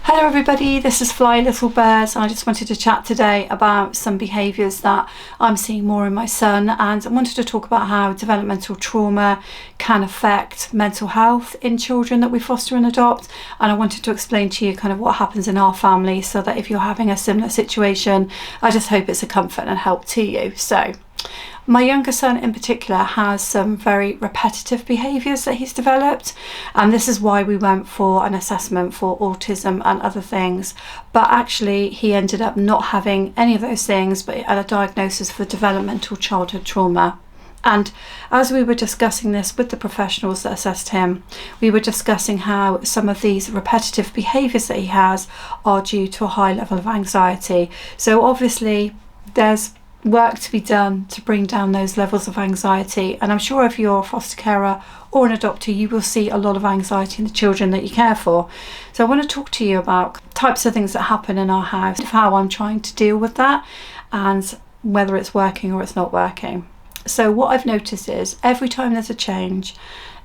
Hello everybody, this is Fly Little Birds, and I just wanted to chat today about some behaviours that I'm seeing more in my son, and I wanted to talk about how developmental trauma can affect mental health in children that we foster and adopt. And I wanted to explain to you kind of what happens in our family, so that if you're having a similar situation, I just hope it's a comfort and help to you. So my younger son in particular has some very repetitive behaviours that he's developed, and this is why we went for an assessment for autism and other things. But actually he ended up not having any of those things, but had a diagnosis for developmental childhood trauma. And as we were discussing this with the professionals that assessed him, we were discussing how some of these repetitive behaviours that he has are due to a high level of anxiety. So obviously there's work to be done to bring down those levels of anxiety, and I'm sure if you're a foster carer or an adopter, you will see a lot of anxiety in the children that you care for. So I want to talk to you about types of things that happen in our house, how I'm trying to deal with that, and whether it's working or it's not working. So what I've noticed is every time there's a change,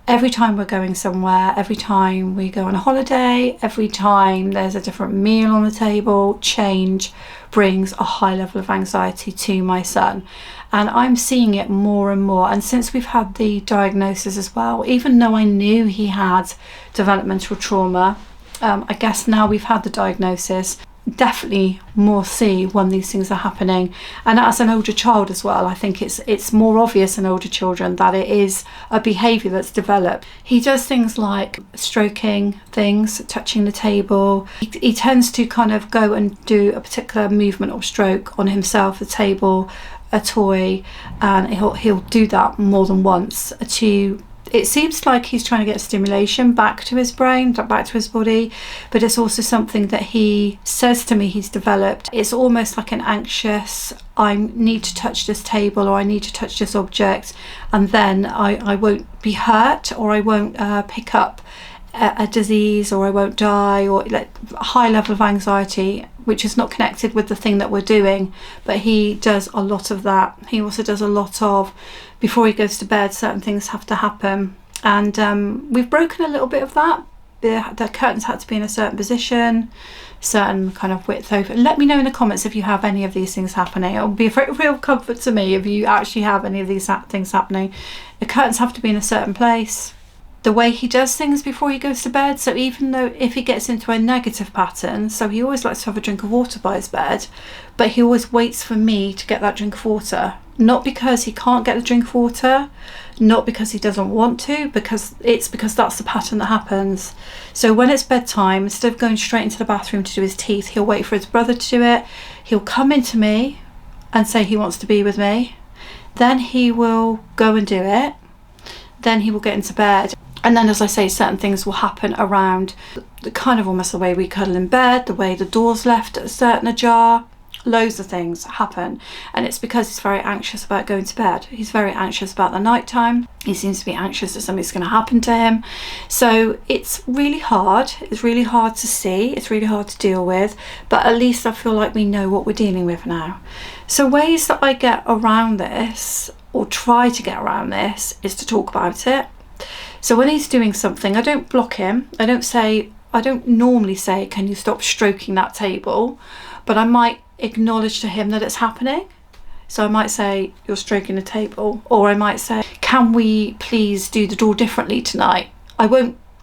every time we're going somewhere, every time we go on a holiday, every time there's a different meal on the table, change brings a high level of anxiety to my son. And I'm seeing it more and more. And since we've had the diagnosis as well, even though I knew he had developmental trauma, I guess now we've had the diagnosis, definitely more see when these things are happening. And as an older child as well, I think it's more obvious in older children that it is a behaviour that's developed. He does things like stroking things, touching the table. He tends to kind of go and do a particular movement or stroke on himself, the table, a toy, and he'll do that more than once to. It seems like he's trying to get stimulation back to his brain, back to his body, but it's also something that he says to me he's developed. It's almost like an anxious, I need to touch this table or I need to touch this object, and then I won't be hurt, or I won't pick up a disease, or I won't die, or like a high level of anxiety, which is not connected with the thing that we're doing. But he does a lot of that. He also does a lot of, before he goes to bed, certain things have to happen, and we've broken a little bit of that. The curtains had to be in a certain position, certain kind of width open. Let me know in the comments if you have any of these things happening. It will be a real comfort to me if you actually have any of these things happening. The curtains have to be in a certain place. The way he does things before he goes to bed, so even though if he gets into a negative pattern, so he always likes to have a drink of water by his bed, but he always waits for me to get that drink of water. Not because he can't get the drink of water, not because he doesn't want to, because that's the pattern that happens. So when it's bedtime, instead of going straight into the bathroom to do his teeth, he'll wait for his brother to do it. He'll come into me and say he wants to be with me. Then he will go and do it. Then he will get into bed. And then, as I say, certain things will happen around the kind of almost the way we cuddle in bed, the way the door's left certain ajar. Loads of things happen, and it's because he's very anxious about going to bed. He's very anxious about the night time. He seems to be anxious that something's going to happen to him. So it's really hard. It's really hard to see. It's really hard to deal with. But at least I feel like we know what we're dealing with now. So ways that I get around this, or try to get around this, is to talk about it. So when he's doing something, I don't block him. I don't normally say, can you stop stroking that table? But I might acknowledge to him that it's happening. So I might say, you're stroking the table. Or I might say, can we please do the door differently tonight?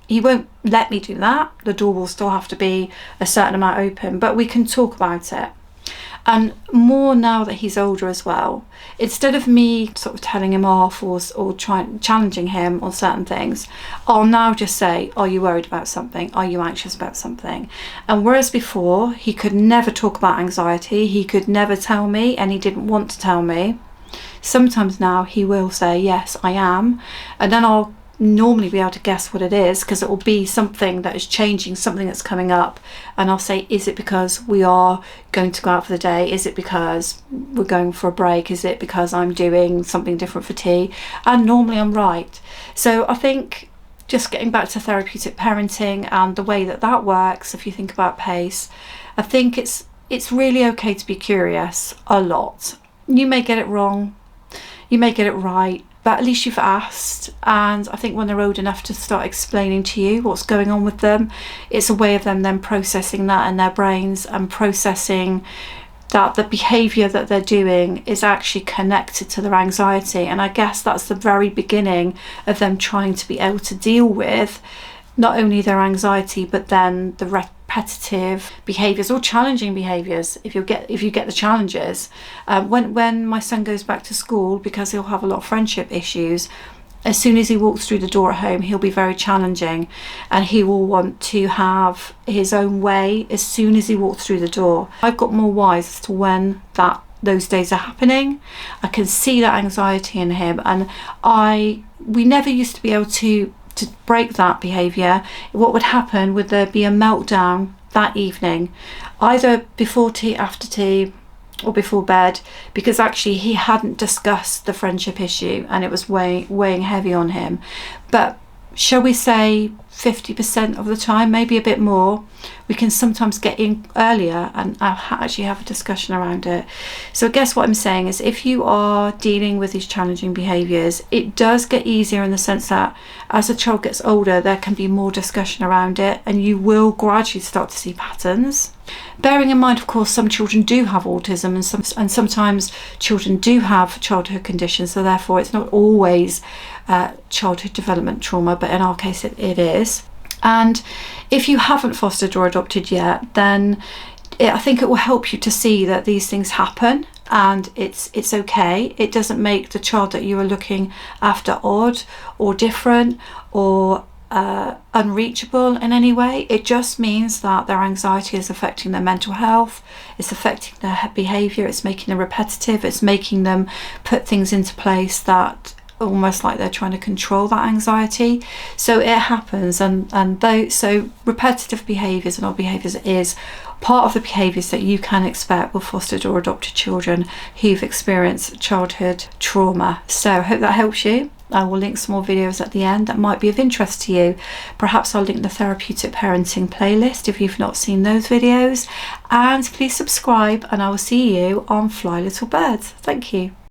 He won't let me do that. The door will still have to be a certain amount open, but we can talk about it. And more now that he's older as well, instead of me sort of telling him off or challenging him on certain things, I'll now just say, are you worried about something? Are you anxious about something? And whereas before he could never talk about anxiety, he could never tell me, and he didn't want to tell me, sometimes now he will say, yes, I am. And then I'll normally be able to guess what it is, because it will be something that is changing, something that's coming up, and I'll say, is it because we are going to go out for the day? Is it because we're going for a break? Is it because I'm doing something different for tea? And normally I'm right. So I think, just getting back to therapeutic parenting and the way that works, if you think about pace, I think it's really okay to be curious a lot. You may get it wrong, you may get it right, but at least you've asked, and I think when they're old enough to start explaining to you what's going on with them, it's a way of them then processing that in their brains and processing that the behaviour that they're doing is actually connected to their anxiety. And I guess that's the very beginning of them trying to be able to deal with not only their anxiety, but then the repetitive behaviours or challenging behaviours, if you get the challenges. When my son goes back to school, because he'll have a lot of friendship issues, as soon as he walks through the door at home, he'll be very challenging, and he will want to have his own way as soon as he walks through the door. I've got more wise as to when those days are happening. I can see that anxiety in him, and we never used to be able to break that behaviour. What would happen, would there be a meltdown that evening, either before tea, after tea, or before bed, because actually he hadn't discussed the friendship issue and it was weighing heavy on him. But shall we say 50% of the time, maybe a bit more, we can sometimes get in earlier and actually have a discussion around it. So I guess what I'm saying is, if you are dealing with these challenging behaviours, it does get easier in the sense that as a child gets older, there can be more discussion around it, and you will gradually start to see patterns. Bearing in mind, of course, some children do have autism, and sometimes children do have childhood conditions, so therefore it's not always childhood development trauma, but in our case it is. And if you haven't fostered or adopted yet, then I think it will help you to see that these things happen, and it's okay. It doesn't make the child that you are looking after odd or different or unreachable in any way. It just means that their anxiety is affecting their mental health, it's affecting their behaviour, it's making them repetitive, it's making them put things into place that almost like they're trying to control that anxiety. So it happens, so repetitive behaviours and odd behaviours is part of the behaviours that you can expect with fostered or adopted children who've experienced childhood trauma. So I hope that helps you. I will link some more videos at the end that might be of interest to you. Perhaps I'll link the Therapeutic Parenting playlist if you've not seen those videos. And please subscribe, and I will see you on Fly Little Birds. Thank you.